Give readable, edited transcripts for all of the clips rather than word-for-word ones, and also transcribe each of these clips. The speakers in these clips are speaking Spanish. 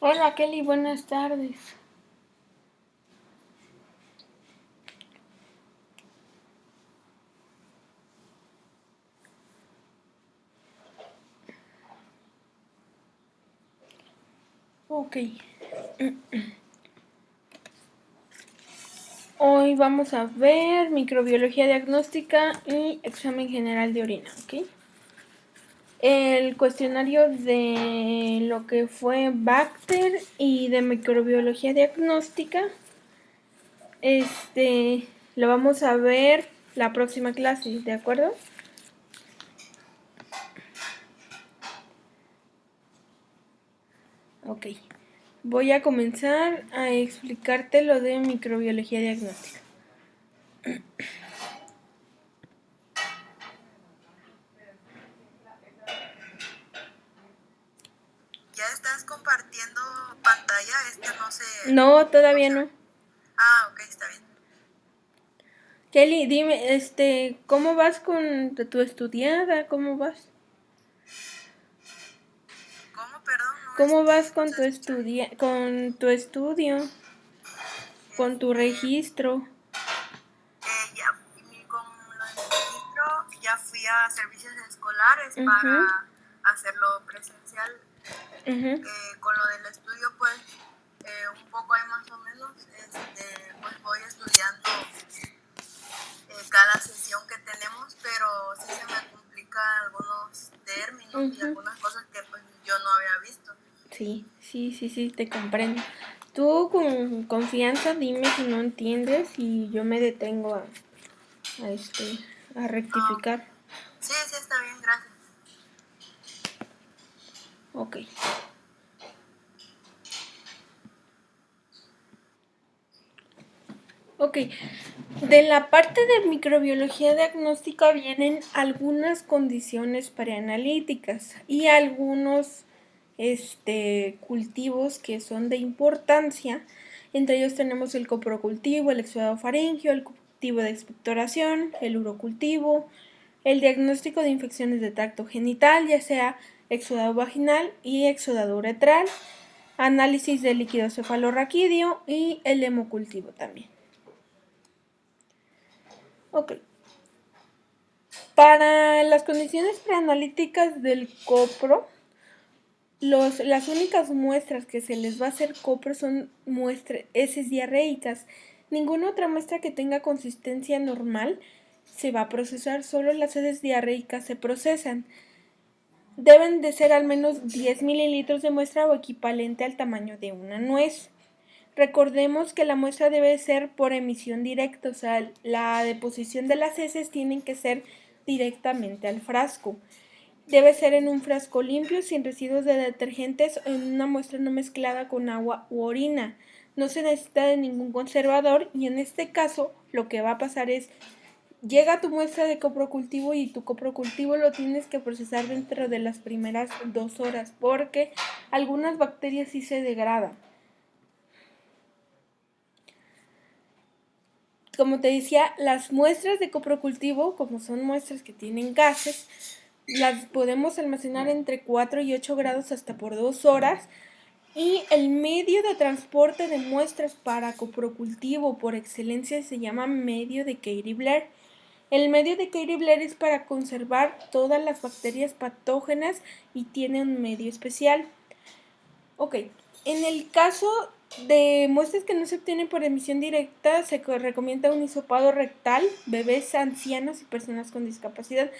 Hola Kelly, buenas tardes. Ok, hoy vamos a ver microbiología diagnóstica y examen general de orina, ¿ok? El cuestionario de lo que fue Bacter y de microbiología diagnóstica, lo vamos a ver la próxima clase, ¿de acuerdo? Ok, voy a comenzar a explicarte lo de microbiología diagnóstica. ¿Ya estás compartiendo pantalla? No sé. No, todavía no. Ah, ok, está bien. Kelly, dime, ¿cómo vas con tu estudiada? ¿Cómo vas? ¿Cómo? Perdón, ¿Cómo vas no con se escucha bien. con tu estudio, con tu Este, registro? ya con lo del registro, ya fui a servicios escolares Mhm, para hacerlo presencial. mhm, Con lo del estudio, pues, un poco hay más o menos, pues voy estudiando cada sesión que tenemos, pero sí se me complican algunos términos y algunas cosas que pues yo no había visto. Sí, te comprendo. Tú con confianza dime si no entiendes y yo me detengo a, a rectificar. Sí, está bien, gracias. Ok. Ok, de la parte de microbiología diagnóstica vienen algunas condiciones preanalíticas y algunos cultivos que son de importancia. Entre ellos tenemos el coprocultivo, el exudado faríngeo, el cultivo de expectoración, el urocultivo, el diagnóstico de infecciones de tracto genital, ya sea exudado vaginal y exudado uretral, análisis de líquido cefalorraquídeo y el hemocultivo también. Ok. Para las condiciones preanalíticas del copro, las únicas muestras que se les va a hacer copro son heces diarreicas. Ninguna otra muestra que tenga consistencia normal se va a procesar, solo las heces diarreicas se procesan. Deben de ser al menos 10 mililitros de muestra o equivalente al tamaño de una nuez. Recordemos que la muestra debe ser por emisión directa, o sea, la deposición de las heces tienen que ser directamente al frasco. Debe ser en un frasco limpio, sin residuos de detergentes, en una muestra no mezclada con agua u orina. No se necesita de ningún conservador y en este caso lo que va a pasar es, llega tu muestra de coprocultivo y tu coprocultivo lo tienes que procesar dentro de las primeras 2 horas porque algunas bacterias sí se degradan. Como te decía, las muestras de coprocultivo, como son muestras que tienen gases, las podemos almacenar entre 4 y 8 grados hasta por 2 horas. Y el medio de transporte de muestras para coprocultivo por excelencia se llama medio de Katy-Blair. El medio de Katy-Blair es para conservar todas las bacterias patógenas y tiene un medio especial. Ok, en el caso de muestras que no se obtienen por emisión directa, se recomienda un hisopado rectal, bebés, ancianos y personas con discapacidad.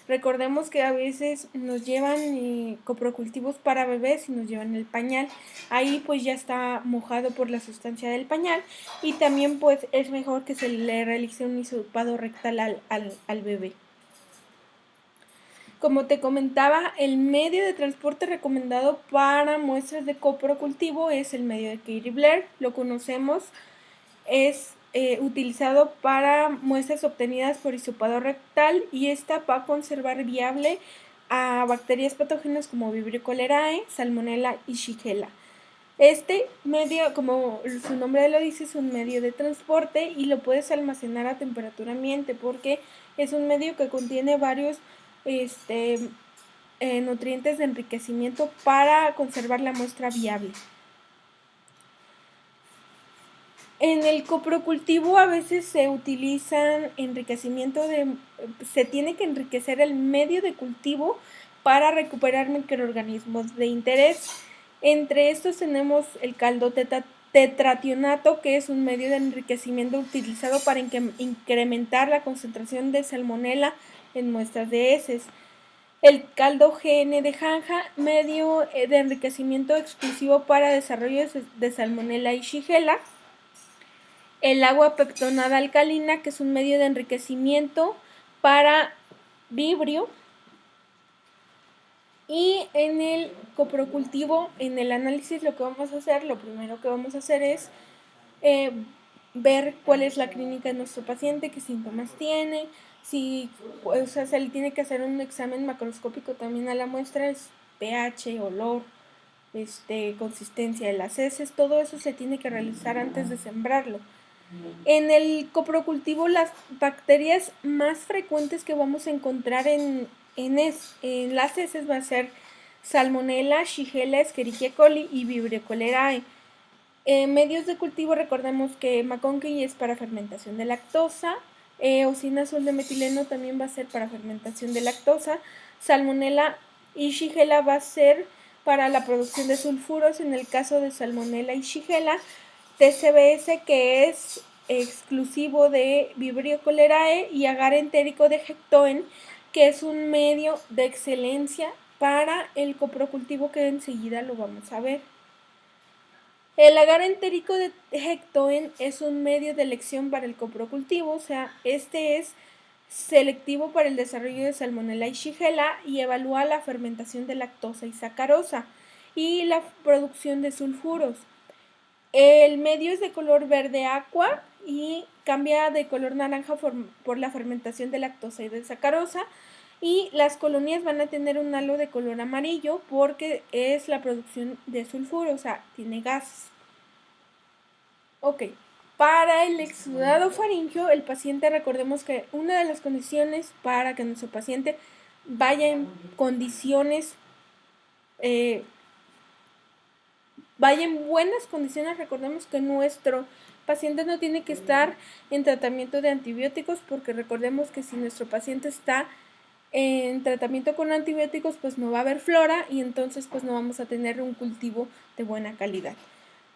Recordemos que a veces nos llevan coprocultivos para bebés y nos llevan el pañal. Ahí pues ya está mojado por la sustancia del pañal y también pues es mejor que se le realice un hisopado rectal al bebé. Como te comentaba, el medio de transporte recomendado para muestras de coprocultivo es el medio de Katy-Blair. Lo conocemos, es utilizado para muestras obtenidas por hisopado rectal y esta va a conservar viable a bacterias patógenas como Vibrio cholerae, Salmonella y Shigella. Este medio, como su nombre lo dice, es un medio de transporte y lo puedes almacenar a temperatura ambiente porque es un medio que contiene varios nutrientes de enriquecimiento para conservar la muestra viable. En el coprocultivo a veces se utilizan se tiene que enriquecer el medio de cultivo para recuperar microorganismos de interés. Entre estos tenemos el caldo tetrationato, que es un medio de enriquecimiento utilizado para incrementar la concentración de salmonela en muestras de heces. El caldo GN de Janja, medio de enriquecimiento exclusivo para desarrollo de salmonela y shigella. El agua peptonada alcalina, que es un medio de enriquecimiento para vibrio. Y en el coprocultivo, en el análisis, lo primero que vamos a hacer es ver cuál es la clínica de nuestro paciente, qué síntomas tiene, se le tiene que hacer un examen macroscópico también a la muestra, es pH, olor, consistencia de las heces, todo eso se tiene que realizar antes de sembrarlo. En el coprocultivo, las bacterias más frecuentes que vamos a encontrar en las heces va a ser Salmonella, Shigella, Escherichia coli y Vibrio cholerae. Medios de cultivo, recordemos que McConkey es para fermentación de lactosa, ocinazol de metileno también va a ser para fermentación de lactosa, Salmonella y Shigella va a ser para la producción de sulfuros. En el caso de Salmonella y Shigella, TCBS, que es exclusivo de Vibrio cholerae, y agar entérico de Hectoen, que es un medio de excelencia para el coprocultivo, que enseguida lo vamos a ver. El agar entérico de Hectoen es un medio de elección para el coprocultivo, o sea, este es selectivo para el desarrollo de Salmonella y Shigella y evalúa la fermentación de lactosa y sacarosa y la producción de sulfuros. El medio es de color verde aqua y cambia de color naranja por la fermentación de lactosa y de sacarosa, y las colonias van a tener un halo de color amarillo porque es la producción de sulfuro, o sea, tiene gases. Ok, para el exudado faríngeo, el paciente, recordemos que una de las condiciones para que nuestro paciente vaya en condiciones vaya en buenas condiciones, recordemos que nuestro paciente no tiene que estar en tratamiento de antibióticos, porque recordemos que si nuestro paciente está en tratamiento con antibióticos, pues no va a haber flora y entonces pues no vamos a tener un cultivo de buena calidad.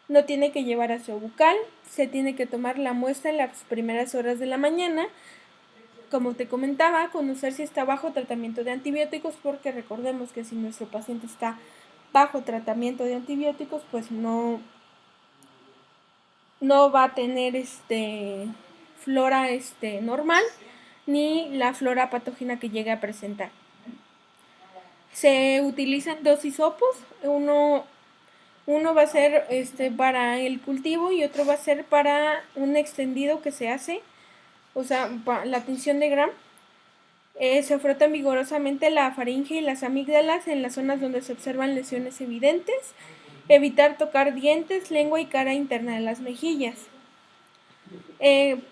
No tiene que llevar ácido bucal, se tiene que tomar la muestra en las primeras horas de la mañana. Como te comentaba, conocer si está bajo tratamiento de antibióticos, porque recordemos que si nuestro paciente está bajo tratamiento de antibióticos, pues no va a tener flora normal, ni la flora patógena que llegue a presentar. Se utilizan dos hisopos, uno va a ser para el cultivo y otro va a ser para un extendido que se hace, o sea, la tinción de Gram. Se frotan vigorosamente la faringe y las amígdalas en las zonas donde se observan lesiones evidentes. Evitar tocar dientes, lengua y cara interna de las mejillas. En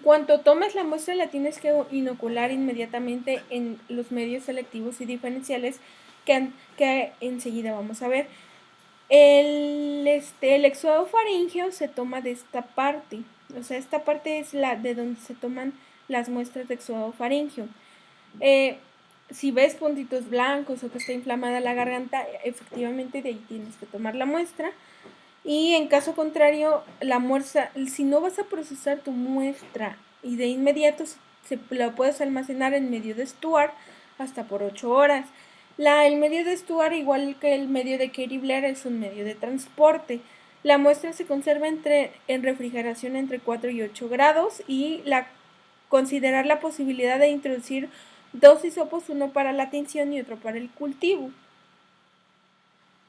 cuanto tomes la muestra, la tienes que inocular inmediatamente en los medios selectivos y diferenciales que enseguida vamos a ver. El exudado faríngeo se toma de esta parte, o sea, esta parte es la de donde se toman las muestras de exudado faríngeo. Si ves puntitos blancos o que está inflamada la garganta, efectivamente de ahí tienes que tomar la muestra. Y en caso contrario, la muestra, si no vas a procesar tu muestra y de inmediato la puedes almacenar en medio de Stuart hasta por 8 horas. El medio de Stuart, igual que el medio de Kerry Blair, es un medio de transporte. La muestra se conserva en refrigeración entre 4 y 8 grados y considerar la posibilidad de introducir dos hisopos, uno para la tinción y otro para el cultivo.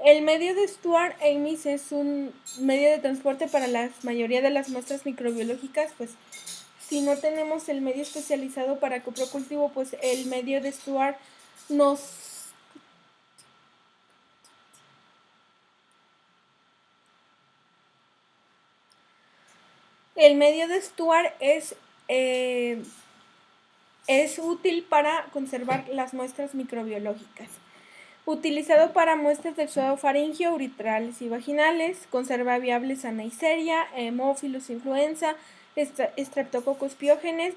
El medio de Stuart-Amis es un medio de transporte para la mayoría de las muestras microbiológicas. Pues si no tenemos el medio especializado para coprocultivo, pues el medio de Stuart El medio de Stuart es útil para conservar las muestras microbiológicas. Utilizado para muestras de exudado faríngeo, uretrales y vaginales. Conserva viables a Neisseria, Haemophilus influenza, Streptococcus pyogenes,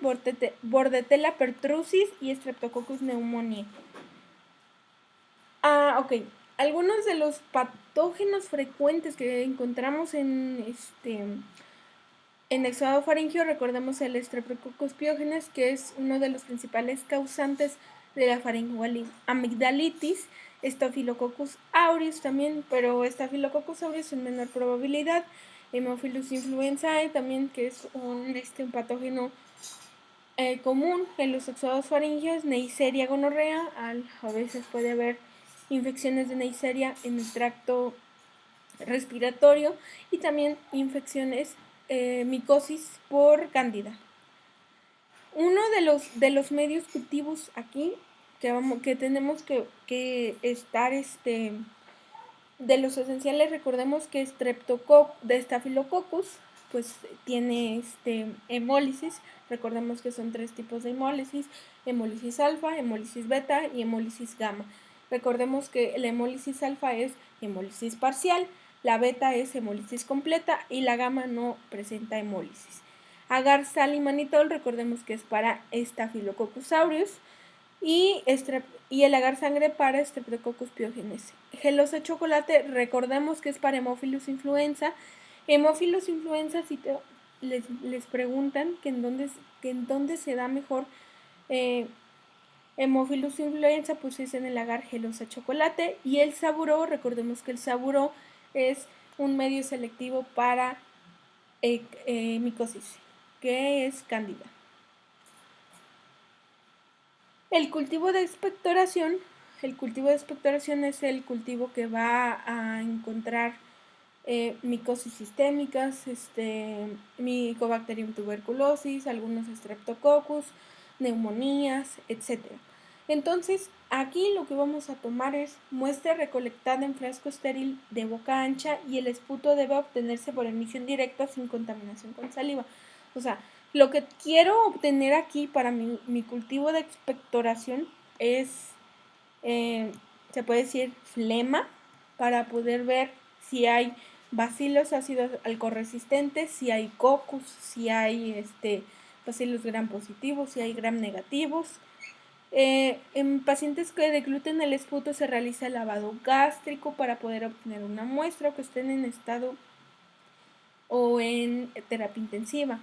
Bordetella pertussis y Streptococcus pneumoniae. Ok. Algunos de los patógenos frecuentes que encontramos en exudado faríngeo, recordemos el Streptococcus pyogenes, que es uno de los principales causantes de la faringoamigdalitis. Staphylococcus aureus también, pero Staphylococcus aureus en menor probabilidad. Haemophilus influenzae también, que es un patógeno común en los exudados faringeos. Neisseria gonorrea, a veces puede haber infecciones de Neisseria en el tracto respiratorio y también infecciones micosis por cándida. Uno de los medios cultivos aquí que tenemos que estar de los esenciales, recordemos que de Staphylococcus pues tiene hemólisis. Recordemos que son 3 tipos de hemólisis: hemólisis alfa, hemólisis beta y hemólisis gamma. Recordemos que la hemólisis alfa es hemólisis parcial, la beta es hemólisis completa y la gamma no presenta hemólisis. Agar, sal y manitol, recordemos que es para Staphylococcus aureus, y el agar sangre para Streptococcus pyogenes. Gelosa chocolate, recordemos que es para Haemophilus influenza. Haemophilus influenza, si les preguntan que en dónde se da mejor Haemophilus influenza, pues es en el agar gelosa chocolate. Y el saburó, recordemos que el saburó es un medio selectivo para micosis, que es cándida. El cultivo de expectoración es el cultivo que va a encontrar micosis sistémicas, Mycobacterium tuberculosis, algunos Streptococcus, neumonías, etc. Entonces, aquí lo que vamos a tomar es muestra recolectada en frasco estéril de boca ancha, y el esputo debe obtenerse por emisión directa sin contaminación con saliva. O sea, lo que quiero obtener aquí para mi cultivo de expectoración es, se puede decir, flema, para poder ver si hay bacilos ácidos alcoholresistentes, si hay coccus, si hay bacilos gram positivos, si hay gram negativos. En pacientes que degluten el esputo se realiza el lavado gástrico para poder obtener una muestra, o que estén en estado o en terapia intensiva.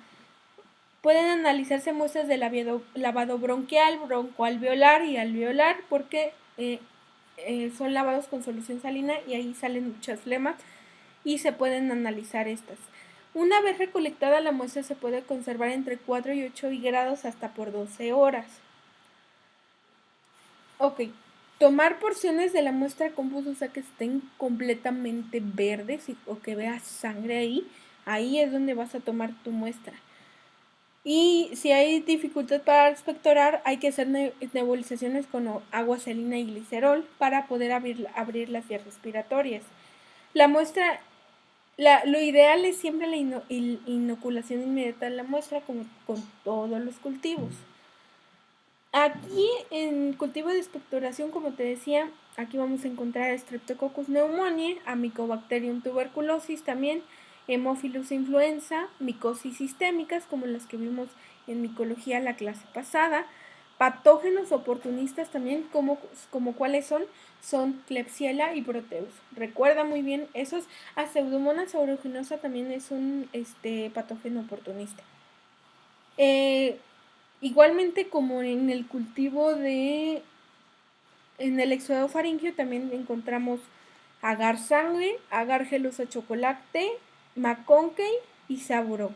Pueden analizarse muestras de lavado bronquial, broncoalveolar y alveolar, porque son lavados con solución salina y ahí salen muchas flemas y se pueden analizar estas. Una vez recolectada la muestra se puede conservar entre 4 y 8 grados hasta por 12 horas. Ok, tomar porciones de la muestra compuesta, o sea que estén completamente verdes o que veas sangre ahí es donde vas a tomar tu muestra. Y si hay dificultad para expectorar, hay que hacer nebulizaciones con agua salina y glicerol para poder abrir las vías respiratorias. La muestra, lo ideal es siempre la inoculación inmediata de la muestra, como con todos los cultivos. Aquí en cultivo de expectoración, como te decía, aquí vamos a encontrar Streptococcus pneumoniae, Mycobacterium tuberculosis también, Haemophilus influenza, micosis sistémicas como las que vimos en micología la clase pasada. Patógenos oportunistas también, como cuáles son Klebsiella y Proteus. Recuerda muy bien esos. Pseudomonas aeruginosa también es un patógeno oportunista. Igualmente, como en el cultivo en el exudado faríngeo, también encontramos agar sangre, agar gelosa chocolate, McConkey y saburó.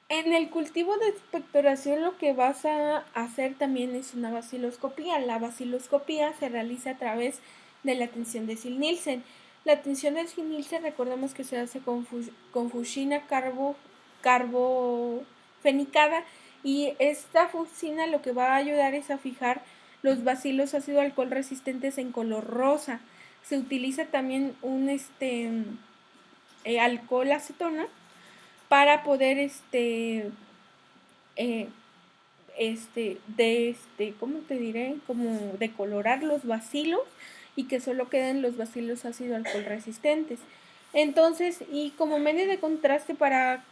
En el cultivo de expectoración lo que vas a hacer también es una baciloscopía. La baciloscopía se realiza a través de la tinción de Ziehl-Neelsen. La tinción de Ziehl-Neelsen, recordemos que se hace con fuchsina carbofenicada, y esta fuchsina lo que va a ayudar es a fijar los bacilos ácido alcohol resistentes en color rosa. Se utiliza también un alcohol acetona para poder ¿cómo te diré? Como decolorar los bacilos y que solo queden los bacilos ácido alcohol resistentes. Entonces, y como medio de contraste para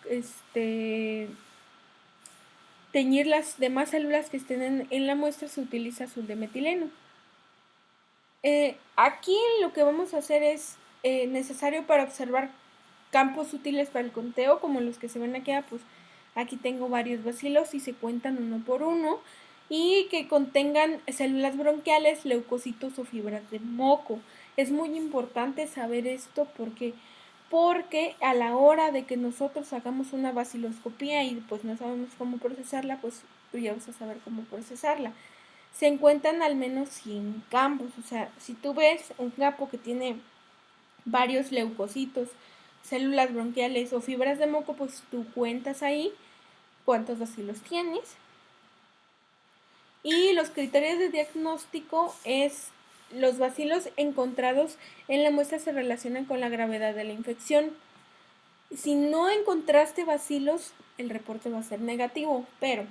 teñir las demás células que estén en la muestra, se utiliza azul de metileno. Aquí lo que vamos a hacer es necesario para observar campos útiles para el conteo, como los que se ven aquí. Pues aquí tengo varios bacilos y se cuentan uno por uno, y que contengan células bronquiales, leucocitos o fibras de moco. Es muy importante saber esto porque a la hora de que nosotros hagamos una baciloscopía y pues no sabemos cómo procesarla, pues tú ya vas a saber cómo procesarla. Se encuentran al menos 100 campos. O sea, si tú ves un campo que tiene varios leucocitos, células bronquiales o fibras de moco, pues tú cuentas ahí cuántos bacilos tienes. Y los criterios de diagnóstico es: los bacilos encontrados en la muestra se relacionan con la gravedad de la infección. Si no encontraste bacilos, el reporte va a ser negativo, pero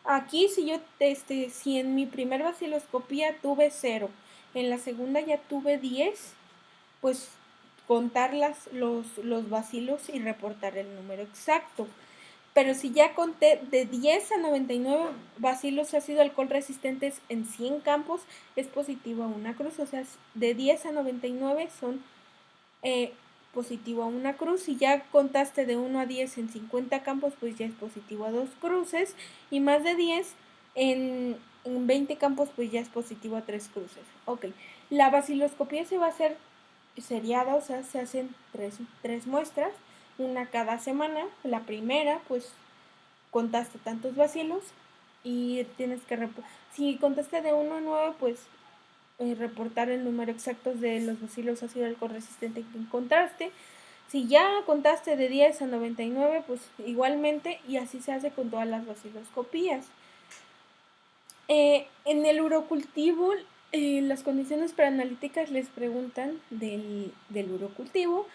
aquí si en mi primer baciloscopía tuve 0, en la segunda ya tuve 10, pues contar los bacilos y reportar el número exacto. Pero si ya conté de 10 a 99 bacilos ácido alcohol resistentes en 100 campos, es positivo a una cruz. O sea, de 10 a 99 son positivo a una cruz. Si ya contaste de 1 a 10 en 50 campos, pues ya es positivo a 2 cruces. Y más de 10 en 20 campos, pues ya es positivo a 3 cruces. Ok, la baciloscopía se va a hacer seriada, o sea, se hacen tres muestras, una cada semana. La primera, pues contaste tantos bacilos y tienes que si contaste de 1 a 9, pues reportar el número exacto de los bacilos ácido alcohol resistente que encontraste. Si ya contaste de 10 a 99, pues igualmente, y así se hace con todas las baciloscopías. En el urocultivo, las condiciones preanalíticas les preguntan del urocultivo: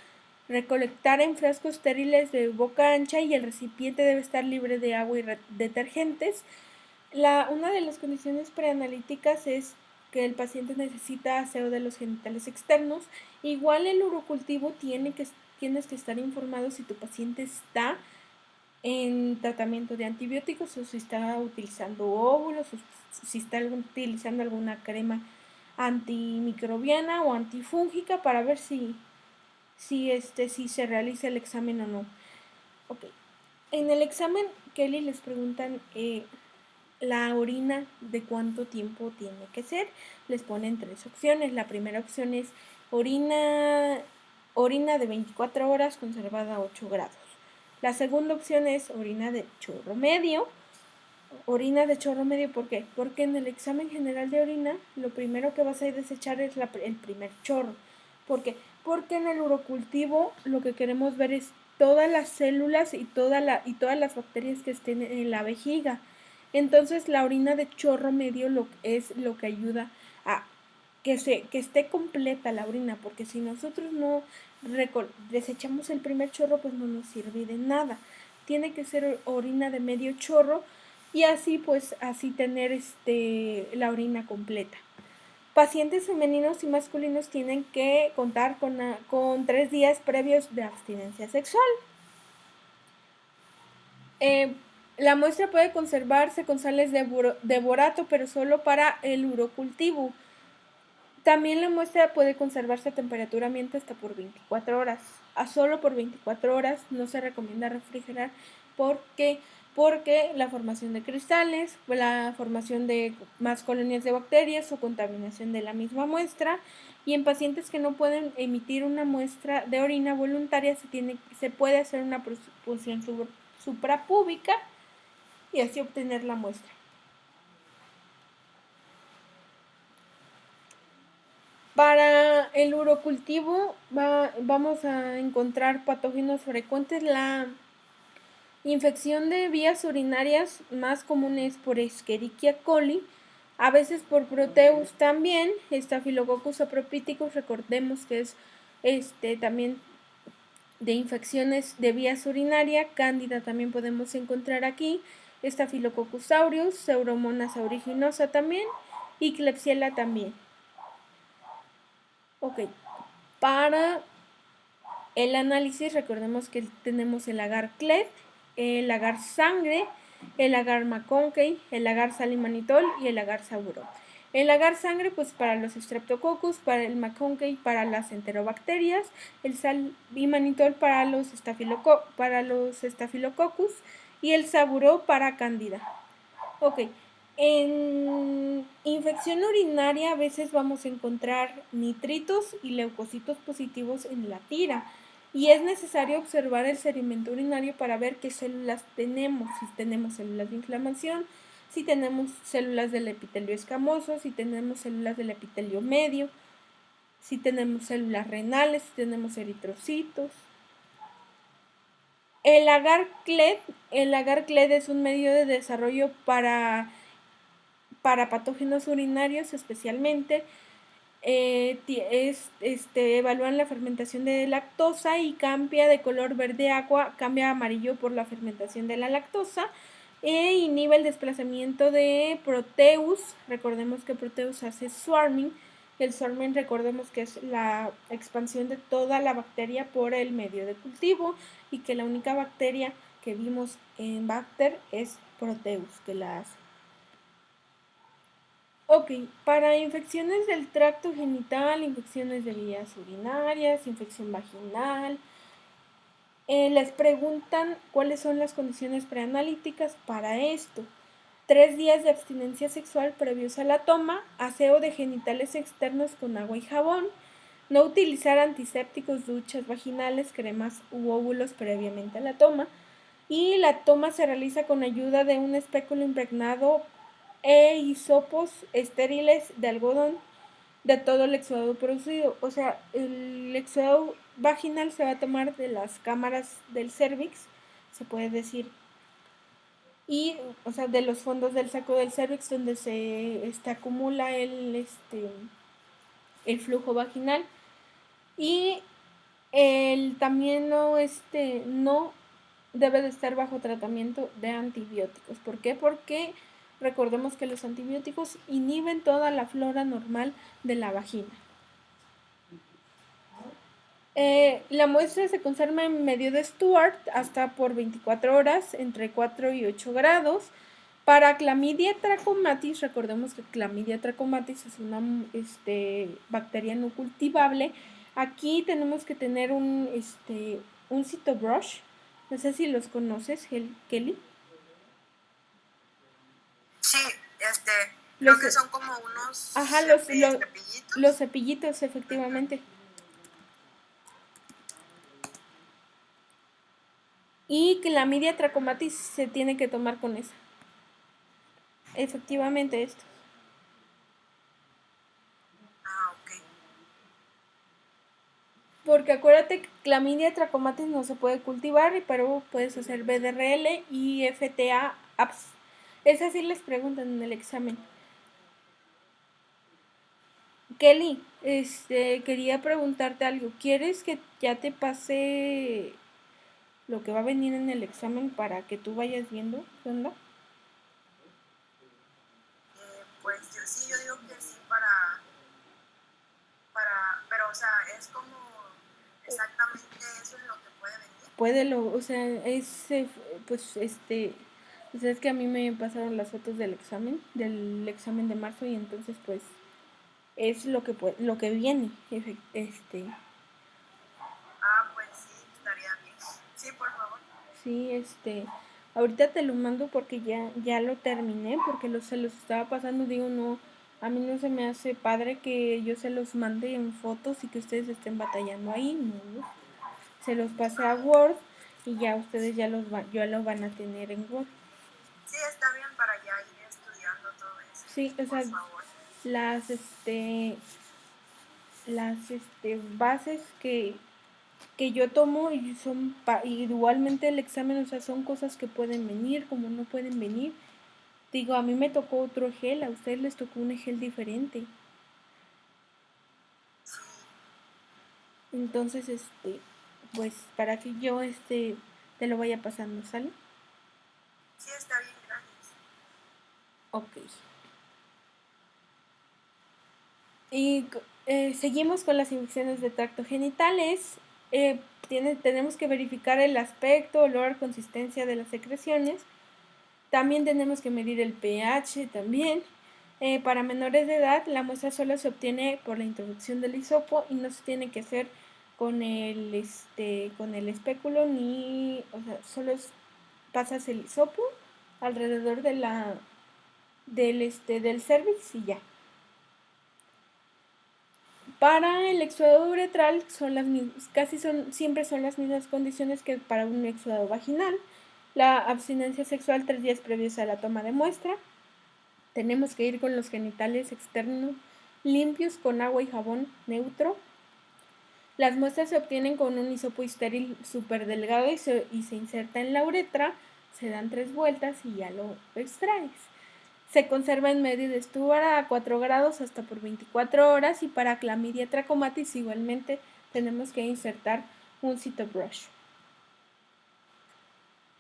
recolectar en frascos estériles de boca ancha y el recipiente debe estar libre de agua y detergentes. Una de las condiciones preanalíticas es que el paciente necesita aseo de los genitales externos. Igual el urocultivo tienes que estar informado si tu paciente está en tratamiento de antibióticos o si está utilizando óvulos o si está utilizando alguna crema antimicrobiana o antifúngica, para ver si se realiza el examen o no. Okay. En el examen, Kelly, les preguntan la orina de cuánto tiempo tiene que ser. Les ponen 3 opciones. La primera opción es orina de 24 horas conservada a 8 grados. La segunda opción es orina de chorro medio. Orina de chorro medio, ¿por qué? Porque en el examen general de orina, lo primero que vas a desechar es el primer chorro. ¿Por qué? Porque en el urocultivo lo que queremos ver es todas las células y todas las bacterias que estén en la vejiga. Entonces la orina de chorro medio es lo que ayuda a que esté completa la orina, porque si nosotros no desechamos el primer chorro, pues no nos sirve de nada. Tiene que ser orina de medio chorro, y así tener la orina completa. Pacientes femeninos y masculinos tienen que contar con 3 días previos de abstinencia sexual. La muestra puede conservarse con sales de borato, pero solo para el urocultivo. También la muestra puede conservarse a temperatura ambiente hasta por 24 horas. Solo por 24 horas. No se recomienda refrigerar porque la formación de cristales, la formación de más colonias de bacterias o contaminación de la misma muestra. Y en pacientes que no pueden emitir una muestra de orina voluntaria, se puede hacer una punción suprapúbica y así obtener la muestra. Para el urocultivo vamos a encontrar patógenos frecuentes. La infección de vías urinarias más común es por Escherichia coli, a veces por Proteus también, Staphylococcus saprophyticus, recordemos que es también de infecciones de vías urinarias. Cándida también podemos encontrar aquí, Staphylococcus aureus, Pseudomonas aeruginosa también y Klebsiella también. Ok, para el análisis recordemos que tenemos el agar CLED, el agar sangre, el agar McConkey, el agar salimanitol y el agar saburo. El agar sangre pues para los streptococcus, para el McConkey para las enterobacterias, el salimanitol para los estafilococcus y el saburo para cándida. Ok, en infección urinaria a veces vamos a encontrar nitritos y leucocitos positivos en la tira y es necesario observar el sedimento urinario para ver qué células tenemos, si tenemos células de inflamación, si tenemos células del epitelio escamoso, si tenemos células del epitelio medio, si tenemos células renales, si tenemos eritrocitos. El agar CLED es un medio de desarrollo para patógenos urinarios especialmente. Evalúan la fermentación de lactosa y cambia de color verde agua, cambia a amarillo por la fermentación de la lactosa e inhibe el desplazamiento de Proteus. Recordemos que Proteus hace swarming. El swarming recordemos que es la expansión de toda la bacteria por el medio de cultivo y que la única bacteria que vimos en Bacter es Proteus que la hace. Ok, para infecciones del tracto genital, infecciones de vías urinarias, infección vaginal, les preguntan cuáles son las condiciones preanalíticas para esto. 3 días de abstinencia sexual previos a la toma, aseo de genitales externos con agua y jabón, no utilizar antisépticos, duchas vaginales, cremas u óvulos previamente a la toma, y la toma se realiza con ayuda de un espéculo impregnado e hisopos estériles de algodón de todo el exudado producido. O sea, el exudado vaginal se va a tomar de las cámaras del cervix, se puede decir, y, o sea, de los fondos del saco del cervix donde se acumula el flujo vaginal. Y también no debe de estar bajo tratamiento de antibióticos. ¿Por qué? Porque recordemos que los antibióticos inhiben toda la flora normal de la vagina. La muestra se conserva en medio de Stuart hasta por 24 horas, entre 4 y 8 grados. Para Clamidia trachomatis, recordemos que Clamidia trachomatis es una bacteria no cultivable. Aquí tenemos que tener un cytobrush. No sé si los conoces, Kelly. Sí, creo que son como unos cepillitos. Los cepillitos, efectivamente. Y Clamidia trachomatis se tiene que tomar con esa. Efectivamente esto. Ok. Porque acuérdate que Clamidia trachomatis no se puede cultivar, pero puedes hacer BDRL y FTA-APS. Esas sí les preguntan en el examen. Kelly, quería preguntarte algo. ¿Quieres que ya te pase lo que va a venir en el examen para que tú vayas viendo? ¿Qué onda? Pues yo digo que sí pero o sea, es como exactamente eso es lo que puede venir. O sea, pues es que a mí me pasaron las fotos del examen de marzo y entonces pues es lo que viene, Pues sí, estaría bien. Sí, por favor. Sí, ahorita te lo mando porque ya lo terminé, porque se los estaba pasando, digo, no, a mí no se me hace padre que yo se los mande en fotos y que ustedes estén batallando ahí, no, se los pasé a Word y ya ustedes ya lo van a tener en Word. Sí, está bien para ya ir estudiando todo eso. Sí, o sea, por favor. las bases que yo tomo y son igualmente el examen, o sea, son cosas que pueden venir como no pueden venir. Digo, a mí me tocó otro gel, a ustedes les tocó un gel diferente. Sí. Entonces, pues para que yo te lo vaya pasando, ¿sale? Sí, está bien, gracias. Ok. Y seguimos con las infecciones de tracto genitales. Tenemos que verificar el aspecto, olor, consistencia de las secreciones. También tenemos que medir el pH también. Para menores de edad, la muestra solo se obtiene por la introducción del hisopo y no se tiene que hacer con el espéculo ni, o sea, solo pasas el hisopo alrededor del cervix y ya. Para el exudado uretral siempre son las mismas condiciones que para un exudado vaginal. La abstinencia sexual 3 días previos a la toma de muestra. Tenemos que ir con los genitales externos limpios con agua y jabón neutro. Las muestras se obtienen con un hisopo estéril súper delgado y se inserta en la uretra, se dan 3 vueltas y ya lo extraes. Se conserva en medio de estuara a 4 grados hasta por 24 horas y para clamidia trachomatis igualmente tenemos que insertar un cytobrush.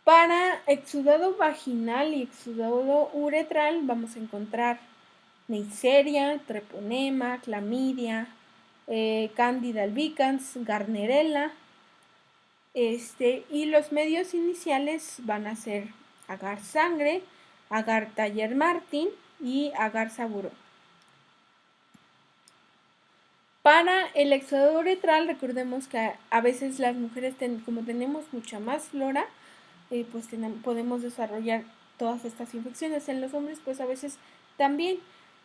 Para exudado vaginal y exudado uretral vamos a encontrar Neisseria, treponema, clamidia, Candida albicans, Gardnerella. Y los medios iniciales van a ser agar sangre, agar Thayer-Martin y agar Saburo. Para el exudado uretral, recordemos que a veces las mujeres, como tenemos mucha más flora, pues podemos desarrollar todas estas infecciones. En los hombres, pues a veces también.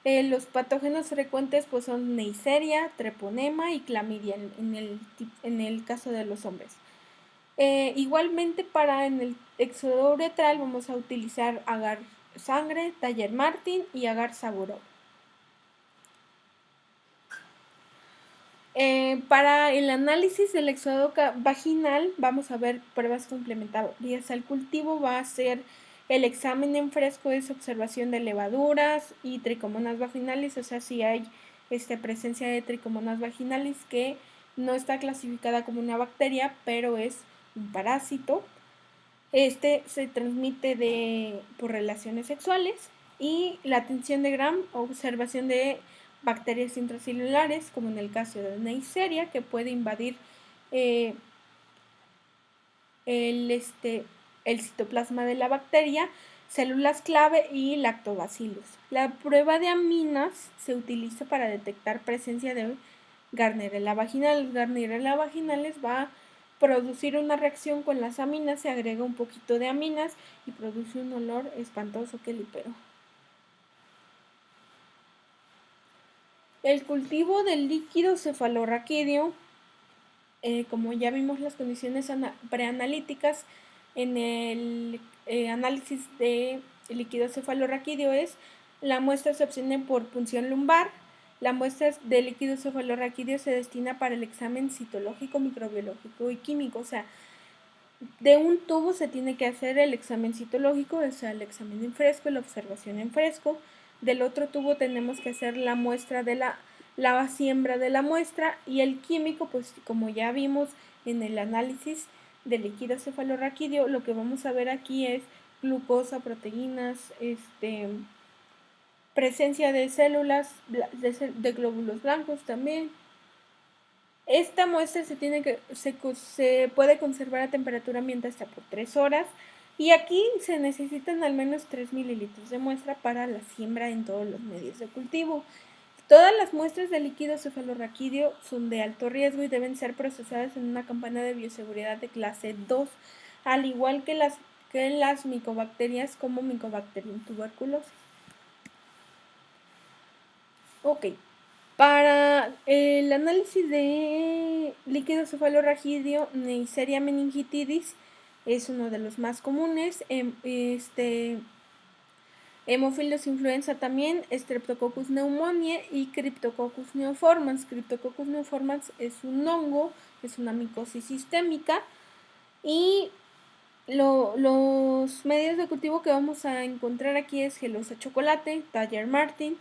Los patógenos frecuentes pues son Neisseria, treponema y clamidia en el caso de los hombres. Igualmente en el exudado uretral vamos a utilizar agar sangre, Thayer-Martin y agar Saburo. Para el análisis del exudado vaginal vamos a ver pruebas complementarias al cultivo. Va a ser el examen en fresco, es observación de levaduras y tricomonas vaginales, o sea, si hay presencia de tricomonas vaginales que no está clasificada como una bacteria, pero es un parásito. Se transmite por relaciones sexuales. Y la tensión de Gram, observación de bacterias intracelulares, como en el caso de Neisseria, que puede invadir el citoplasma de la bacteria, células clave y lactobacillus. La prueba de aminas se utiliza para detectar presencia de Gardnerella vaginal. Gardnerella vaginales va a producir una reacción con las aminas, se agrega un poquito de aminas y produce un olor espantoso que libero. El cultivo del líquido cefalorraquídeo, como ya vimos las condiciones preanalíticas en el análisis de líquido cefalorraquídeo la muestra se obtiene por punción lumbar. La muestra de líquido cefalorraquídeo se destina para el examen citológico, microbiológico y químico. O sea, de un tubo se tiene que hacer el examen citológico, o sea, el examen en fresco, la observación en fresco. Del otro tubo tenemos que hacer la muestra de la siembra de la muestra, y el químico, pues como ya vimos en el análisis del líquido cefalorraquídeo, lo que vamos a ver aquí es glucosa, proteínas, presencia de células, de glóbulos blancos también. Esta muestra se puede conservar a temperatura ambiente hasta por 3 horas. Y aquí se necesitan al menos 3 mililitros de muestra para la siembra en todos los medios de cultivo. Todas las muestras de líquido cefalorraquídeo son de alto riesgo y deben ser procesadas en una campana de bioseguridad de clase 2, al igual que las micobacterias como Mycobacterium tuberculosis. Ok. Para el análisis de líquido cefalorraquídeo, Neisseria meningitidis es uno de los más comunes. Hemophilus influenza también, Streptococcus pneumoniae y Cryptococcus neoformans. Cryptococcus neoformans es un hongo, es una micosis sistémica. Y los medios de cultivo que vamos a encontrar aquí es gelosa chocolate, Thayer-Martin,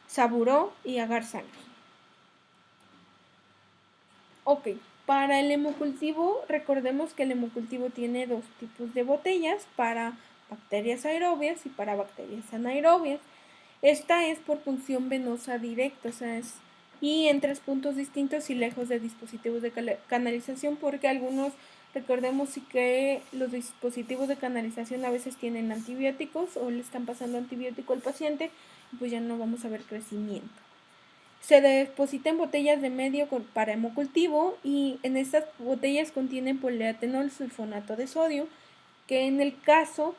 Saburo y agar sangre. Ok, para el hemocultivo, recordemos que el hemocultivo tiene 2 tipos de botellas, para bacterias aerobias y para bacterias anaerobias. Esta es por punción venosa directa, o sea, y en 3 puntos distintos y lejos de dispositivos de canalización, porque algunos, recordemos que los dispositivos de canalización a veces tienen antibióticos o le están pasando antibiótico al paciente, pues ya no vamos a ver crecimiento. Se deposita en botellas de medio para hemocultivo y en estas botellas contienen poliatenol sulfonato de sodio, que en el caso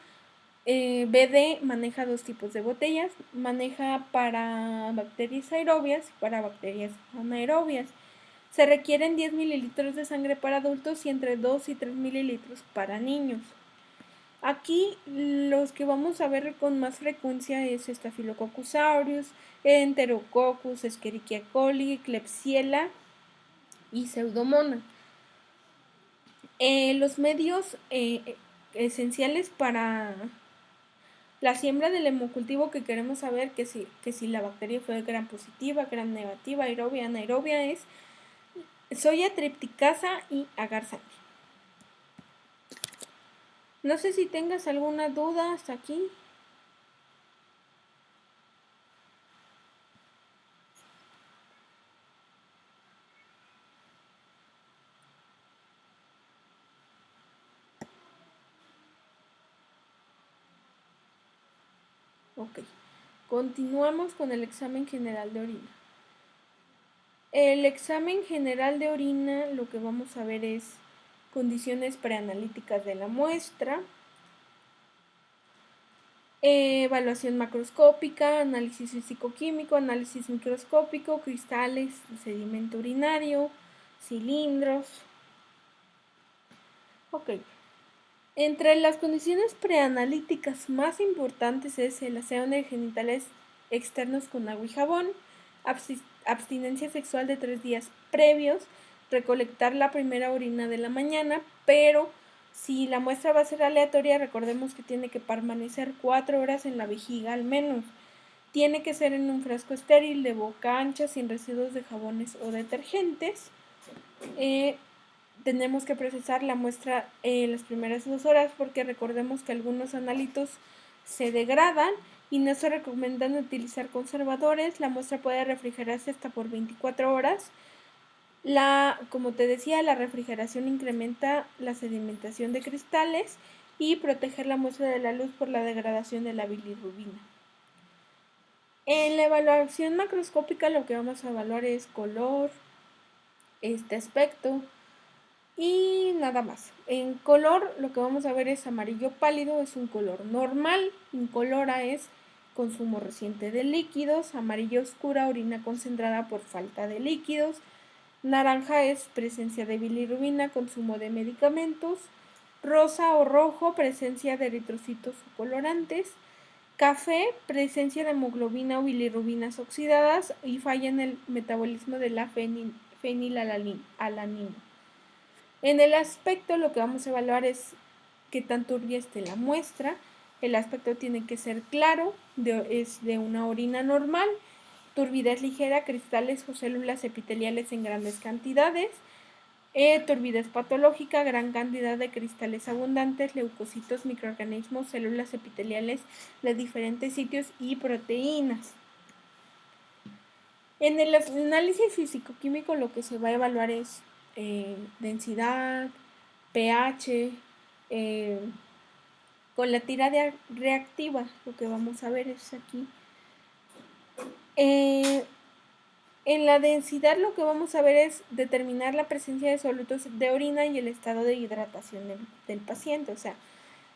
BD maneja 2 tipos de botellas, maneja para bacterias aerobias y para bacterias anaerobias. Se requieren 10 mililitros de sangre para adultos y entre 2 y 3 mililitros para niños. Aquí los que vamos a ver con más frecuencia es Staphylococcus aureus, Enterococcus, Escherichia coli, Klebsiella y Pseudomonas. Los medios esenciales para la siembra del hemocultivo que queremos saber que si la bacteria fue gram positiva, gram negativa, aerobia, anaerobia, es Soya tripticasa y agar sangre. No sé si tengas alguna duda hasta aquí. Ok, continuamos con el examen general de orina. El examen general de orina lo que vamos a ver es condiciones preanalíticas de la muestra, evaluación macroscópica, análisis físico-químico, análisis microscópico, cristales, sedimento urinario, cilindros. Ok. Entre las condiciones preanalíticas más importantes es el aseo de genitales externos con agua y jabón, abstinencia sexual de 3 días previos, recolectar la primera orina de la mañana, pero si la muestra va a ser aleatoria, recordemos que tiene que permanecer 4 horas en la vejiga al menos. Tiene que ser en un frasco estéril de boca ancha, sin residuos de jabones o detergentes. Tenemos que procesar la muestra las primeras 2 horas porque recordemos que algunos analitos se degradan y no se recomiendan utilizar conservadores. La muestra puede refrigerarse hasta por 24 horas. Como te decía, la refrigeración incrementa la sedimentación de cristales y proteger la muestra de la luz por la degradación de la bilirrubina. En la evaluación macroscópica lo que vamos a evaluar es color, aspecto y nada más. En color lo que vamos a ver es amarillo pálido, es un color normal, incolora es consumo reciente de líquidos, amarillo oscura, orina concentrada por falta de líquidos, naranja es presencia de bilirrubina, consumo de medicamentos, rosa o rojo, presencia de eritrocitos o colorantes, café, presencia de hemoglobina o bilirrubinas oxidadas y falla en el metabolismo de la fenilalanina. En el aspecto lo que vamos a evaluar es qué tan turbia esté la muestra. El aspecto tiene que ser claro, es de una orina normal, turbidez ligera, cristales o células epiteliales en grandes cantidades, turbidez patológica, gran cantidad de cristales abundantes, leucocitos, microorganismos, células epiteliales de diferentes sitios y proteínas. En el análisis físico-químico lo que se va a evaluar es densidad, pH, con la tirada reactiva, lo que vamos a ver es aquí. En la densidad lo que vamos a ver es determinar la presencia de solutos de orina y el estado de hidratación del paciente. O sea,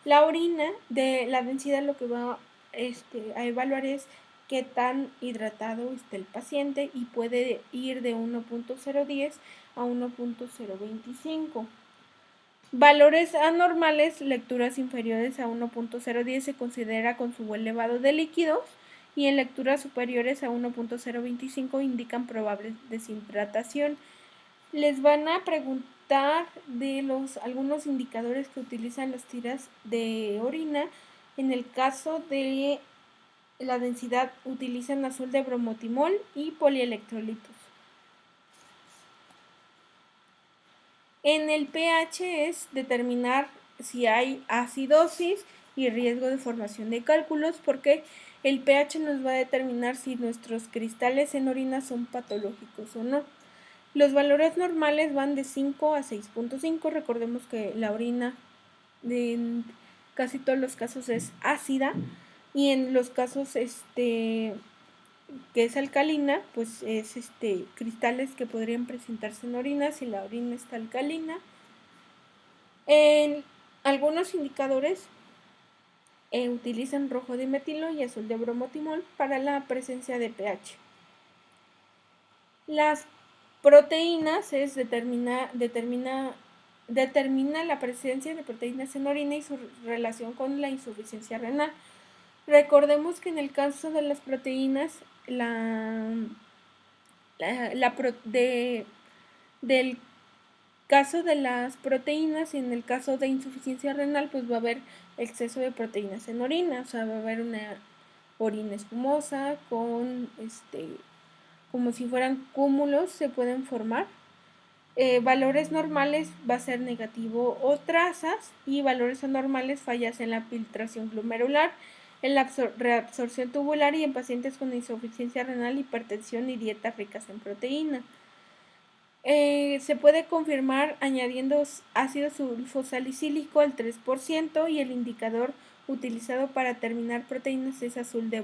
la orina, de la densidad lo que va a evaluar es qué tan hidratado está el paciente y puede ir de 1.010 a 1.025. Valores anormales, lecturas inferiores a 1.010 se considera consumo elevado de líquidos y en lecturas superiores a 1.025 indican probable deshidratación. Les van a preguntar de algunos indicadores que utilizan las tiras de orina. En el caso de la densidad utilizan azul de bromotimol y polielectrolitos. En el pH es determinar si hay acidosis y riesgo de formación de cálculos, porque El pH nos va a determinar si nuestros cristales en orina son patológicos o no. Los valores normales van de 5 a 6.5. Recordemos que la orina en casi todos los casos es ácida y en los casos que es alcalina, pues es cristales que podrían presentarse en orina si la orina está alcalina. En algunos indicadores utilizan rojo de metilo y azul de bromotimol para la presencia de pH. Las proteínas determina la presencia de proteínas en orina y su relación con la insuficiencia renal. Recordemos que en el caso de las proteínas, del caso de las proteínas y en el caso de insuficiencia renal, pues va a haber exceso de proteínas en orina, o sea, va a haber una orina espumosa con como si fueran cúmulos, se pueden formar. Valores normales va a ser negativo o trazas y valores anormales fallas en la filtración glomerular, en la reabsorción tubular y en pacientes con insuficiencia renal, hipertensión y dietas ricas en proteína. Se puede confirmar añadiendo ácido sulfosalicílico al 3% y el indicador utilizado para determinar proteínas es azul de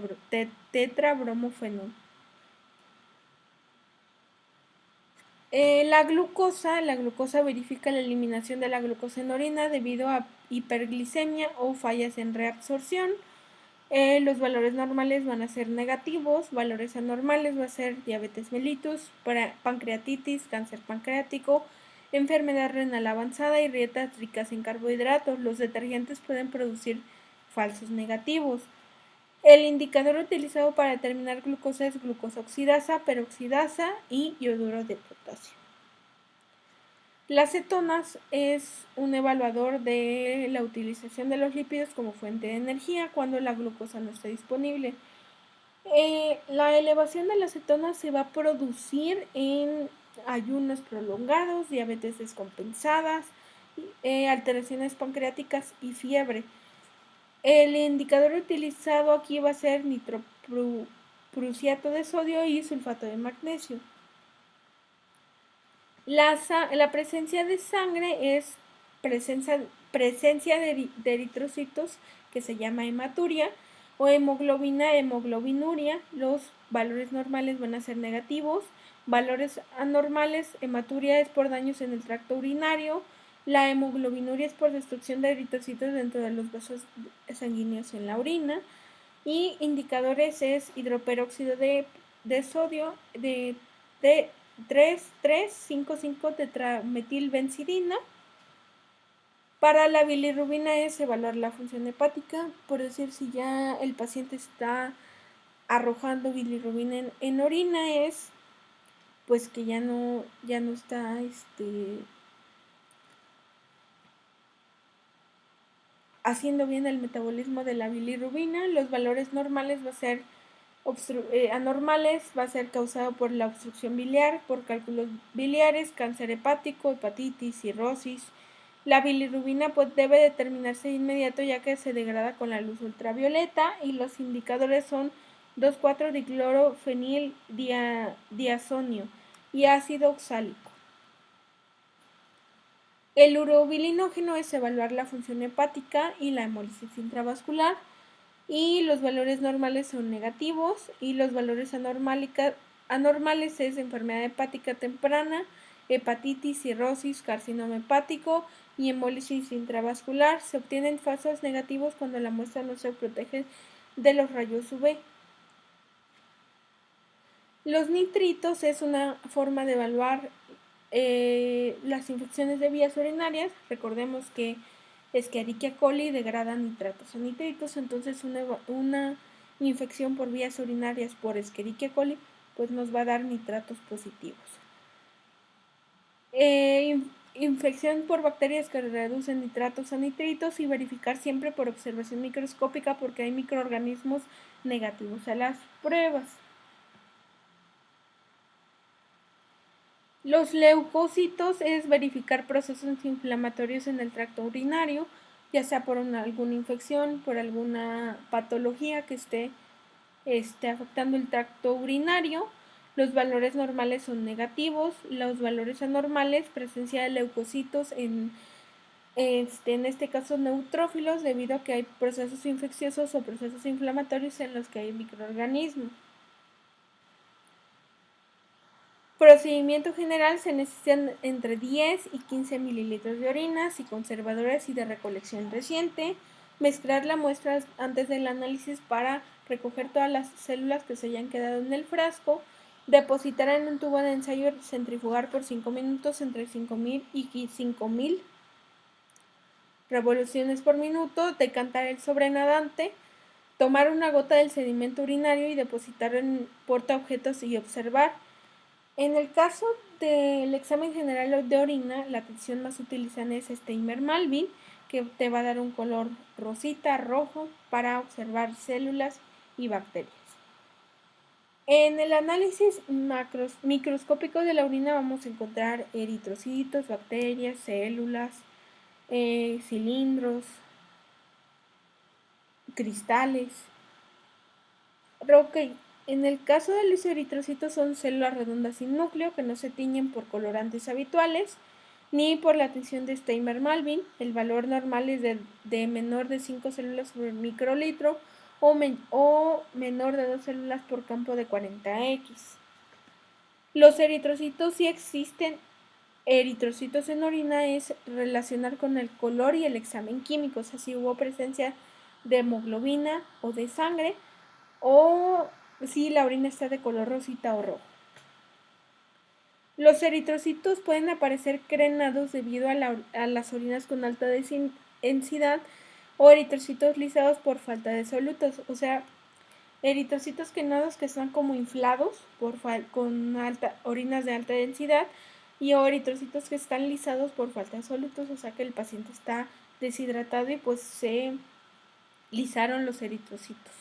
tetrabromofenol. La glucosa verifica la eliminación de la glucosa en orina debido a hiperglicemia o fallas en reabsorción. Los valores normales van a ser negativos, valores anormales va a ser diabetes mellitus, pancreatitis, cáncer pancreático, enfermedad renal avanzada y dietas ricas en carbohidratos. Los detergentes pueden producir falsos negativos. El indicador utilizado para determinar glucosa es glucosa oxidasa, peroxidasa y yoduro de potasio. Las cetonas es un evaluador de la utilización de los lípidos como fuente de energía cuando la glucosa no está disponible. La elevación de las cetonas se va a producir en ayunos prolongados, diabetes descompensadas, alteraciones pancreáticas y fiebre. El indicador utilizado aquí va a ser nitroprusiato de sodio y sulfato de magnesio. La presencia de sangre es presencia de eritrocitos, que se llama hematuria, o hemoglobina, hemoglobinuria. Los valores normales van a ser negativos. Valores anormales, hematuria es por daños en el tracto urinario. La hemoglobinuria es por destrucción de eritrocitos dentro de los vasos sanguíneos en la orina. Y indicadores es hidroperóxido de sodio, de 3,3,5,5 tetrametilbenzidina. Para la bilirrubina es evaluar la función hepática, por decir si ya el paciente está arrojando bilirrubina en orina, es pues que ya no está haciendo bien el metabolismo de la bilirrubina. Los valores normales va a ser anormales, va a ser causado por la obstrucción biliar, por cálculos biliares, cáncer hepático, hepatitis, cirrosis. La bilirrubina debe determinarse de inmediato ya que se degrada con la luz ultravioleta y los indicadores son 2,4-diclorofenildiazonio y ácido oxálico. El urobilinógeno es evaluar la función hepática y la hemólisis intravascular. Y los valores normales son negativos y los valores anormales es enfermedad hepática temprana, hepatitis, cirrosis, carcinoma hepático y hemólisis intravascular. Se obtienen falsos negativos cuando la muestra no se protege de los rayos UV. Los nitritos es una forma de evaluar las infecciones de vías urinarias. Recordemos que Escherichia coli degrada nitratos a nitritos, entonces una infección por vías urinarias por Escherichia coli pues nos va a dar nitratos positivos. Infección por bacterias que reducen nitratos a nitritos y verificar siempre por observación microscópica porque hay microorganismos negativos a las pruebas. Los leucocitos es verificar procesos inflamatorios en el tracto urinario, ya sea por alguna infección, por alguna patología que esté afectando el tracto urinario. Los valores normales son negativos, los valores anormales, presencia de leucocitos en este caso neutrófilos, debido a que hay procesos infecciosos o procesos inflamatorios en los que hay microorganismos. Procedimiento general: se necesitan entre 10 y 15 mililitros de orinas y conservadores y de recolección reciente. Mezclar la muestra antes del análisis para recoger todas las células que se hayan quedado en el frasco. Depositar en un tubo de ensayo, centrifugar por 5 minutos entre 5.000 y 5.000 revoluciones por minuto. Decantar el sobrenadante. Tomar una gota del sedimento urinario y depositar en portaobjetos y observar. En el caso del examen general de orina, la atención más utilizada es Steimer-Malvin, que te va a dar un color rosita, rojo, para observar células y bacterias. En el análisis microscópico de la orina vamos a encontrar eritrocitos, bacterias, células, cilindros, cristales. Ok, en el caso de los eritrocitos son células redondas sin núcleo que no se tiñen por colorantes habituales ni por la tinción de Steimer-Malvin. El valor normal es de menor de 5 células por microlitro o menor de 2 células por campo de 40X. Los eritrocitos, si existen eritrocitos en orina, es relacionar con el color y el examen químico, o sea, si hubo presencia de hemoglobina o de sangre, o si la orina está de color rosita o rojo. Los eritrocitos pueden aparecer crenados debido a las orinas con alta densidad o eritrocitos lisados por falta de solutos, o sea, eritrocitos crenados que están como inflados con orinas de alta densidad, y eritrocitos que están lisados por falta de solutos, o sea que el paciente está deshidratado y pues se lisaron los eritrocitos.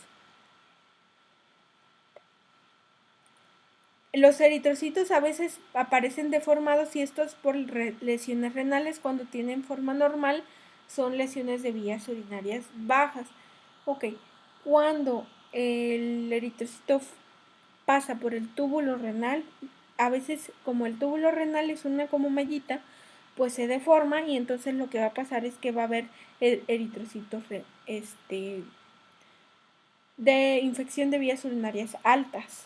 Los eritrocitos a veces aparecen deformados y estos por lesiones renales. Cuando tienen forma normal son lesiones de vías urinarias bajas. Ok, cuando el eritrocito pasa por el túbulo renal, a veces como el túbulo renal es una como mallita, pues se deforma y entonces lo que va a pasar es que va a haber eritrocitos de infección de vías urinarias altas.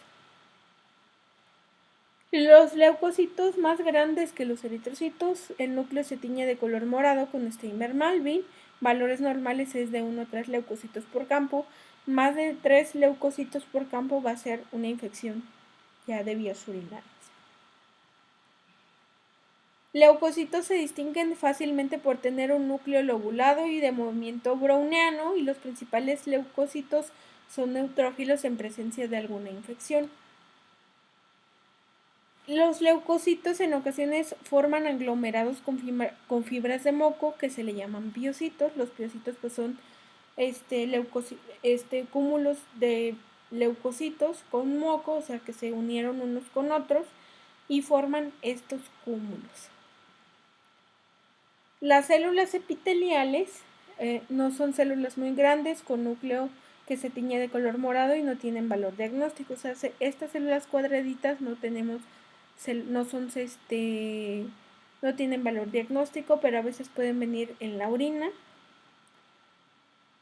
Los leucocitos más grandes que los eritrocitos, el núcleo se tiñe de color morado con Steimer-Malvin. Valores normales es de 1 a 3 leucocitos por campo. Más de 3 leucocitos por campo va a ser una infección ya de vías urinarias. Leucocitos se distinguen fácilmente por tener un núcleo lobulado y de movimiento browniano, y los principales leucocitos son neutrófilos en presencia de alguna infección. Los leucocitos en ocasiones forman aglomerados con fibras de moco que se le llaman piocitos. Los piocitos pues son cúmulos de leucocitos con moco, o sea que se unieron unos con otros y forman estos cúmulos. Las células epiteliales no son células muy grandes con núcleo que se tiñe de color morado y no tienen valor diagnóstico. O sea, estas células cuadraditas no tienen valor diagnóstico, pero a veces pueden venir en la orina.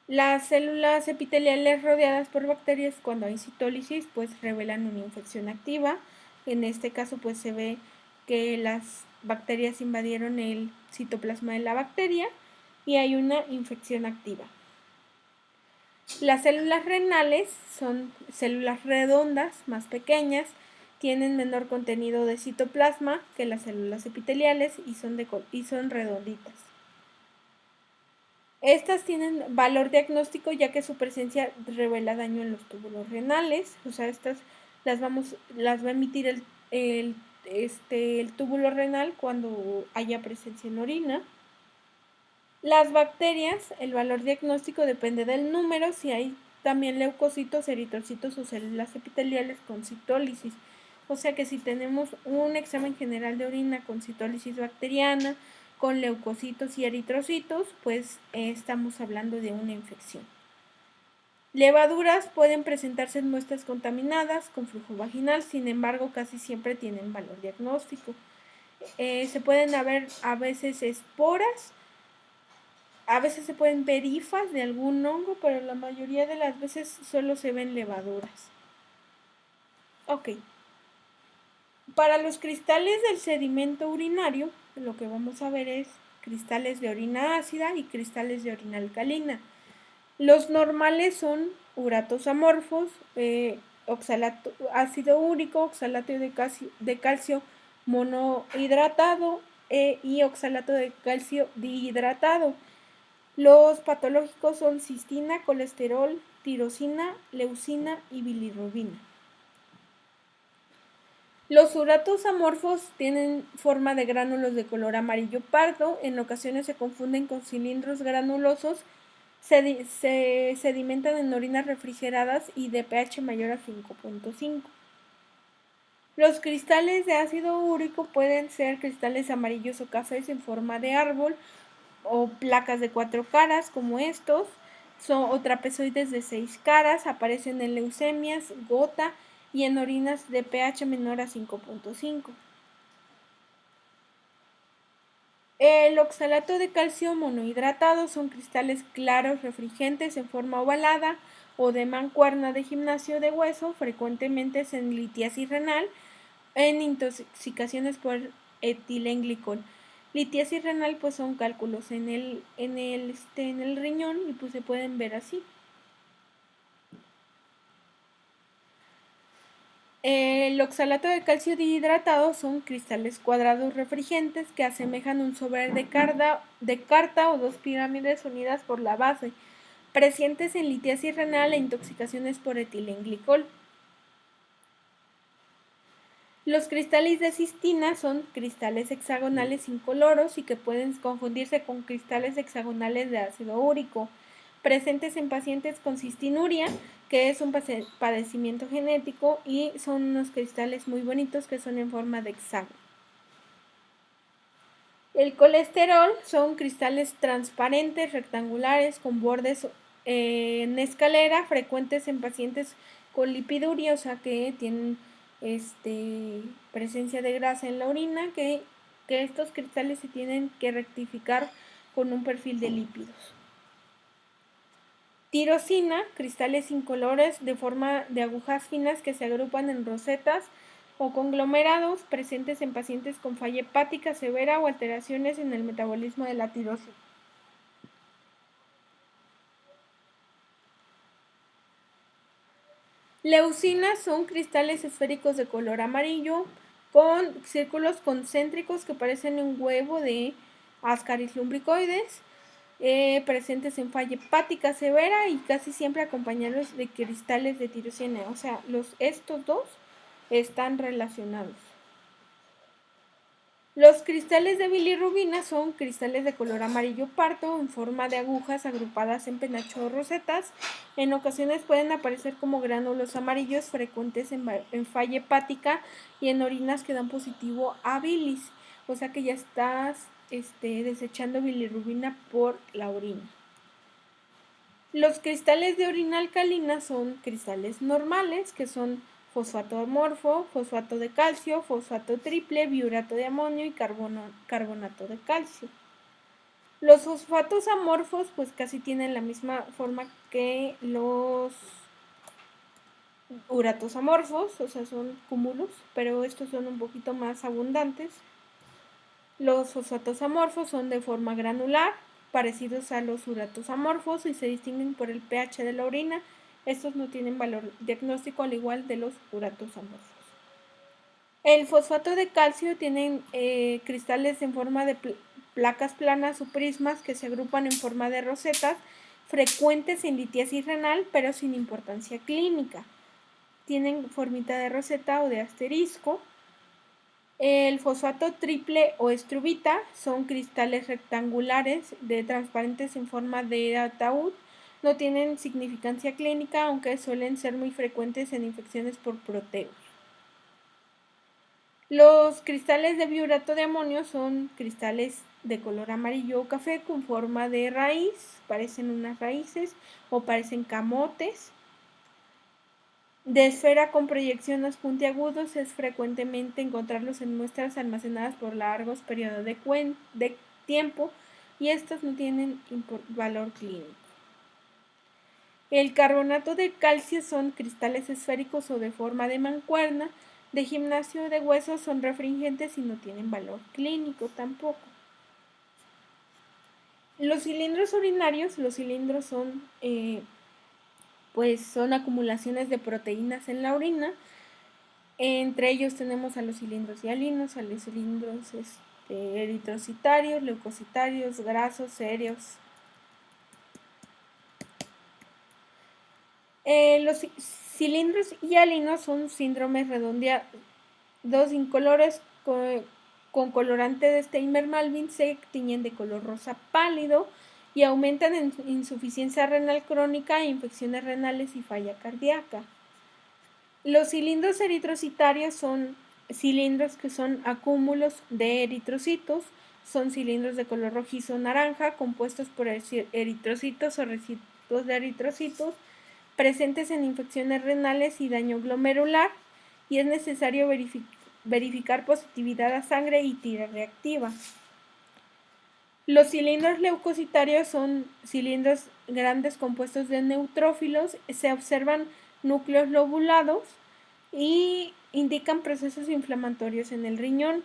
Las células epiteliales rodeadas por bacterias, cuando hay citólisis, pues revelan una infección activa. En este caso, pues se ve que las bacterias invadieron el citoplasma de la bacteria y hay una infección activa. Las células renales son células redondas, más pequeñas, tienen menor contenido de citoplasma que las células epiteliales y son redonditas. Estas tienen valor diagnóstico ya que su presencia revela daño en los túbulos renales, o sea, estas las va a emitir el túbulo renal cuando haya presencia en orina. Las bacterias, el valor diagnóstico depende del número, si hay también leucocitos, eritrocitos o células epiteliales con citólisis. O sea que si tenemos un examen general de orina con citólisis bacteriana, con leucocitos y eritrocitos, pues estamos hablando de una infección. Levaduras pueden presentarse en muestras contaminadas con flujo vaginal, sin embargo casi siempre tienen valor diagnóstico. Se pueden haber a veces esporas, a veces se pueden ver hifas de algún hongo, pero la mayoría de las veces solo se ven levaduras. Ok. Para los cristales del sedimento urinario, lo que vamos a ver es cristales de orina ácida y cristales de orina alcalina. Los normales son uratos amorfos, oxalato, ácido úrico, oxalato de calcio monohidratado y oxalato de calcio dihidratado. Los patológicos son cistina, colesterol, tirosina, leucina y bilirrubina. Los uratos amorfos tienen forma de gránulos de color amarillo pardo, en ocasiones se confunden con cilindros granulosos, se sedimentan en orinas refrigeradas y de pH mayor a 5.5. Los cristales de ácido úrico pueden ser cristales amarillos o cafés en forma de árbol o placas de 4 caras como estos, o trapezoides de 6 caras, aparecen en leucemias, gota y en orinas de pH menor a 5.5. El oxalato de calcio monohidratado son cristales claros refringentes en forma ovalada o de mancuerna de gimnasio de hueso, frecuentemente en litiasis renal, en intoxicaciones por etilenglicol. Litiasis renal pues son cálculos en el riñón y pues se pueden ver así. El oxalato de calcio dihidratado son cristales cuadrados refringentes que asemejan un sobre de carta o dos pirámides unidas por la base, presentes en litiasis renal e intoxicaciones por etilenglicol. Los cristales de cistina son cristales hexagonales incoloros y que pueden confundirse con cristales hexagonales de ácido úrico, presentes en pacientes con cistinuria, que es un padecimiento genético, y son unos cristales muy bonitos que son en forma de hexágono. El colesterol son cristales transparentes, rectangulares, con bordes en escalera, frecuentes en pacientes con lipiduria, o sea que tienen presencia de grasa en la orina, que estos cristales se tienen que rectificar con un perfil de lípidos. Tirosina, cristales incolores de forma de agujas finas que se agrupan en rosetas o conglomerados, presentes en pacientes con falla hepática severa o alteraciones en el metabolismo de la tirosina. Leucinas son cristales esféricos de color amarillo con círculos concéntricos que parecen un huevo de Ascaris lumbricoides, presentes en falla hepática severa y casi siempre acompañados de cristales de tirosina. O sea, estos dos están relacionados. Los cristales de bilirrubina son cristales de color amarillo pardo en forma de agujas agrupadas en penacho o rosetas. En ocasiones pueden aparecer como gránulos amarillos frecuentes en falla hepática y en orinas que dan positivo a bilis. O sea que ya estás desechando bilirrubina por la orina. Los cristales de orina alcalina son cristales normales, que son fosfato amorfo, fosfato de calcio, fosfato triple, biurato de amonio y carbonato de calcio. Los fosfatos amorfos pues casi tienen la misma forma que los uratos amorfos, o sea, son cúmulos, pero estos son un poquito más abundantes. Los fosfatos amorfos son de forma granular, parecidos a los uratos amorfos y se distinguen por el pH de la orina. Estos no tienen valor diagnóstico al igual de los uratos amorfos. El fosfato de calcio tiene cristales en forma de placas planas o prismas que se agrupan en forma de rosetas, frecuentes en litiasis renal, pero sin importancia clínica. Tienen formita de roseta o de asterisco. El fosfato triple o estruvita son cristales rectangulares transparentes en forma de ataúd. No tienen significancia clínica, aunque suelen ser muy frecuentes en infecciones por proteos. Los cristales de biurato de amonio son cristales de color amarillo o café con forma de raíz, parecen unas raíces o parecen camotes. De esfera con proyecciones puntiagudos es frecuentemente encontrarlos en muestras almacenadas por largos periodos de tiempo y estos no tienen valor clínico. El carbonato de calcio son cristales esféricos o de forma de mancuerna. De gimnasio de huesos son refringentes y no tienen valor clínico tampoco. Los cilindros urinarios, los cilindros son, son acumulaciones de proteínas en la orina. Entre ellos tenemos a los cilindros hialinos, a los cilindros eritrocitarios, leucocitarios, grasos, serios. Los cilindros hialinos son síndromes redondeados incolores con colorante de Steinmer-Malvin, se tiñen de color rosa pálido y aumentan en insuficiencia renal crónica, infecciones renales y falla cardíaca. Los cilindros eritrocitarios son cilindros que son acúmulos de eritrocitos, son cilindros de color rojizo naranja compuestos por eritrocitos o residuos de eritrocitos presentes en infecciones renales y daño glomerular, y es necesario verificar positividad a sangre y tira reactiva. Los cilindros leucocitarios son cilindros grandes compuestos de neutrófilos, se observan núcleos lobulados y indican procesos inflamatorios en el riñón.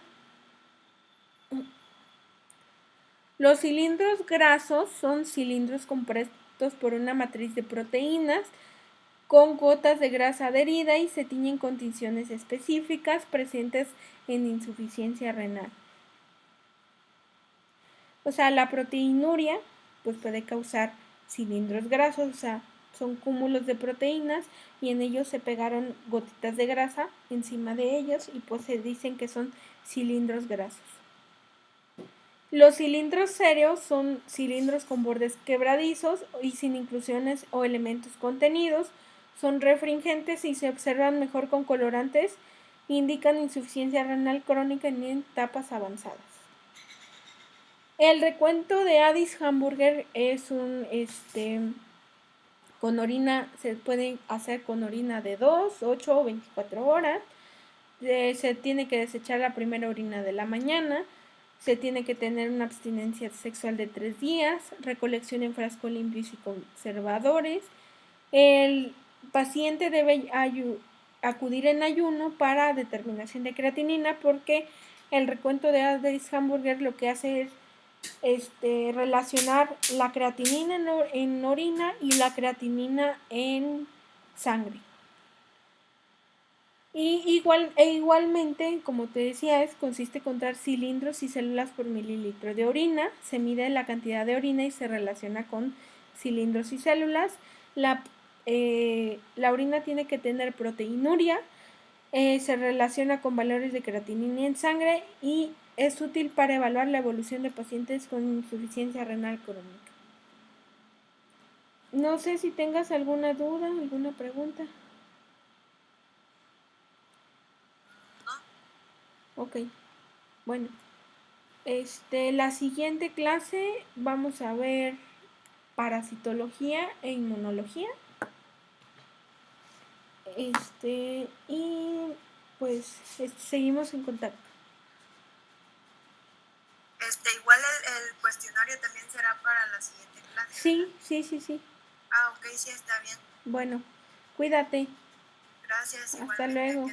Los cilindros grasos son cilindros compuestos por una matriz de proteínas con gotas de grasa adherida y se tiñen con tinciones específicas presentes en insuficiencia renal. O sea, la proteinuria pues puede causar cilindros grasos, o sea, son cúmulos de proteínas y en ellos se pegaron gotitas de grasa encima de ellos y pues se dicen que son cilindros grasos. Los cilindros serios son cilindros con bordes quebradizos y sin inclusiones o elementos contenidos, son refringentes y se observan mejor con colorantes, indican insuficiencia renal crónica en etapas avanzadas. El recuento de Addis-Hamburger es con orina, se puede hacer con orina de 2, 8 o 24 horas. Se tiene que desechar la primera orina de la mañana. Se tiene que tener una abstinencia sexual de 3 días, recolección en frasco limpios y conservadores. El paciente debe acudir en ayuno para determinación de creatinina porque el recuento de Addis-Hamburger lo que hace es relacionar la creatinina en orina y la creatinina en sangre. Y igualmente, como te decía, consiste en contar cilindros y células por mililitro de orina. Se mide la cantidad de orina y se relaciona con cilindros y células. La orina tiene que tener proteinuria, se relaciona con valores de creatinina en sangre y es útil para evaluar la evolución de pacientes con insuficiencia renal crónica. No sé si tengas alguna duda, alguna pregunta. Ok, bueno, la siguiente clase vamos a ver parasitología e inmunología. Y pues seguimos en contacto. Igual el cuestionario también será para la siguiente clase. Sí. Ah, ok, sí, está bien. Bueno, cuídate. Gracias. Hasta luego.